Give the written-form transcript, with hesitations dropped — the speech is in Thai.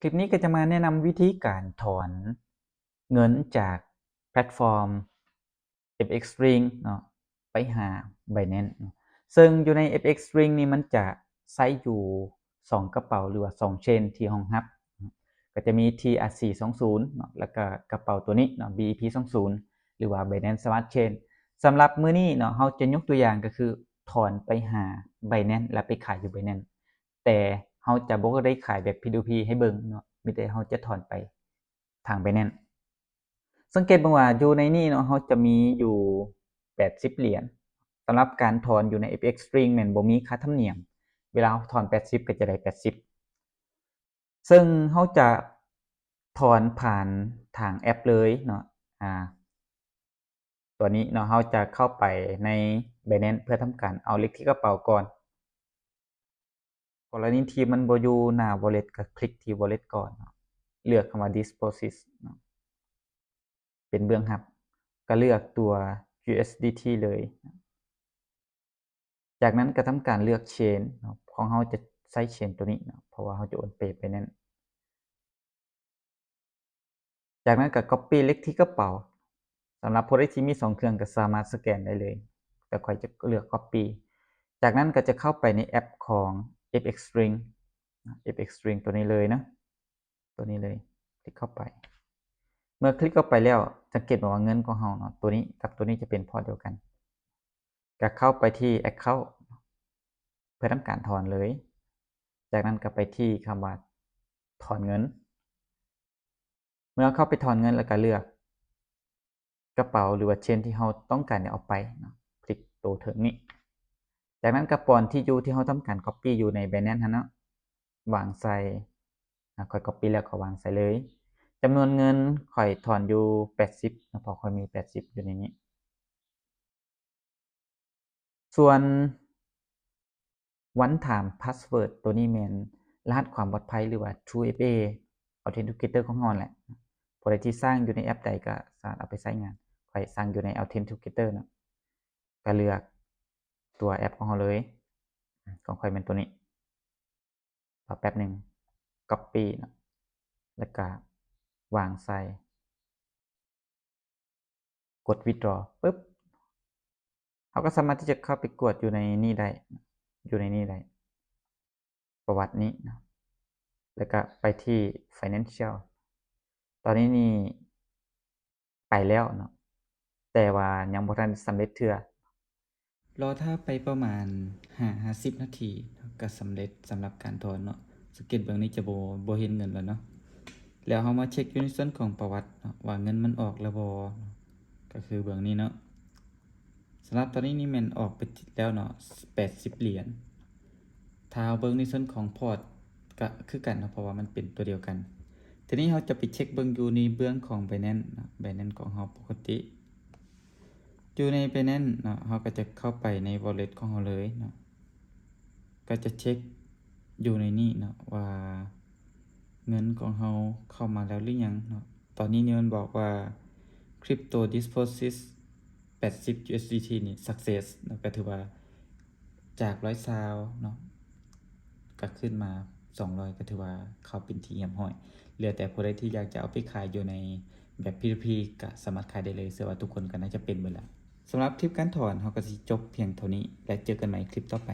คลิปนี้ก็จะมาแนะนำวิธีการถอนเงินจากแพลตฟอร์ม FX Ring เนาะไปหา Binance เนาะซึ่งอยู่ใน FX Ring นี่มันจะใช้อยู่2กระเป๋าหรือว่า2เชนที่รองรับก็จะมี TRC20 เนาะแล้วก็กระเป๋าตัวนี้เนาะ BEP20 หรือว่า Binance Smart Chain สำหรับมื้อนี้เนาะเราจะยกตัวอย่างก็คือถอนไปหา Binance แล้วไปขายอยู่ Binance แต่เราจะบ่ได้ขายแบบ P2P ให้เบิ่งเนาะมีแต่เราจะถอนไปทาง Binance สังเกตเบิ่งว่าอยู่ในนี้เนาะเราจะมีอยู่80เหรียญสำหรับการถอนอยู่ใน FX Ring แม่นบ่มีค่าธรรมเนียมเวลาเราถอน80ก็จะได้80ซึ่งเราจะถอนผ่านทางแอปเลยเนาะตัวนี้เนาะเราจะเข้าไปใน Binance เพื่อทำการเอาเลขที่กระเป๋าก่อนกรณีที่มันบ่อยู่หน้า Wallet ก็คลิกที่ Wallet ก่อนเนาะเลือกคำว่า Deposit เนาะเป็นเบื้องรับก็เลือกตัว USDT เลยจากนั้นก็ทำการเลือก Chain เนาะของเราจะใช้ Chain ตัวนี้เนาะเพราะว่าเราจะโอนไปนั้นจากนั้นก็ Copy เลขที่กระเป๋าสำหรับผู้ใดที่มี2เครื่องก็สามารถสแกนได้เลยแต่ข้อยจะเลือก Copy จากนั้นก็จะเข้าไปในแอปของ FX Ring FX Ring ตัวนี้เลยนะตัวนี้เลยคลิกเข้าไปเมื่อคลิกเข้าไปแล้วสังเกตว่าเงินของเราเนาะตัวนี้กับตัวนี้จะเป็นพอร์ตเดียวกันก็เข้าไปที่ Account เพื่อทำการถอนเลยจากนั้นก็ไปที่คำว่าถอนเงินเมื่อเข้าไปถอนเงินแล้วก็เลือกกระเป๋าหรือว่าเชนที่เราต้องการเอาไปเนาะคลิกตัวถึงนี้จากนั้นก็ป้อนที่อยู่ที่เราทำการ Copy อยู่ใน Binance เนาะวางใส่ค่อย Copy แล้วก็วางใส่เลยจำนวนเงินข่อยถอนอยู่80นะเพราะข่อยมี80อยู่ในนี้ส่วน One Time Password ตัวนี้แม่นรหัสความปลอดภัยหรือว่า 2FA Authenticator ของเราแหละผู้ใดที่สร้างอยู่ในแอปใดก็สามารถเอาไปใช้งานข่อยสร้างอยู่ใน Authenticator เนาะก็เลือกตัวแอปของเราเลยของข่อยเป็นตัวนี้รอแป๊บนึง Copy เนาะแล้วก็วางใส่กด Withdraw ปึ๊บเราก็สามารถที่จะเข้าไปกดอยู่ในนี้ได้อยู่ในนี้ได้ประวัตินี้เนาะแล้วก็ไปที่ Financial ตอนนี้นี่ไปแล้วเนาะแต่ว่ายังบ่ทันสำเร็จเทื่อรอท่าไปประมาณ50นาทีก็สำเร็จสำหรับการถอนเนาะสังเกตเบื้องนี้จะบ่เห็นเงินแล้วเนาะแล้วเรามาเช็คอยู่ในส่วนของประวัติว่าเงินมันออกแล้วบ่ก็คือเบื้องนี้เนาะสำหรับตอนนี้นี่แม่นออกไปแล้วเนาะ80เหรียญถ้าเบิ่งในส่วนของพอร์ตก็คือกันเนาะเพราะว่ามันเป็นตัวเดียวกันทีนี้เราจะไปเช็คเบิ่งอยู่ในเบื้องของ Binance เนาะ Binance ของเราปกติอยู่ใน Binance เนาะเราก็จะเข้าไปใน Wallet ของเราเลยเนาะก็จะเช็คอยู่ในนี้เนาะว่าเงินของเราเข้ามาแล้วหรือยังเนาะตอนนี้เนี่ยมันบอกว่า Crypto Deposit 80 USDT นี่ success เนาะก็ถือว่าจาก120เนาะก็ขึ้นมา200ก็ถือว่าเข้าเป็นที่เรียบร้อยเหลือแต่ผู้ใดที่อยากจะเอาไปขายอยู่ในแบบ P2P ก็สามารถขายได้เลยเชื่อว่าทุกคนก็น่าจะเป็นเบิดแล้วสำหรับคลิปการถอนเราก็สิจบเพียงเท่านี้และเจอกันใหม่คลิปต่อไป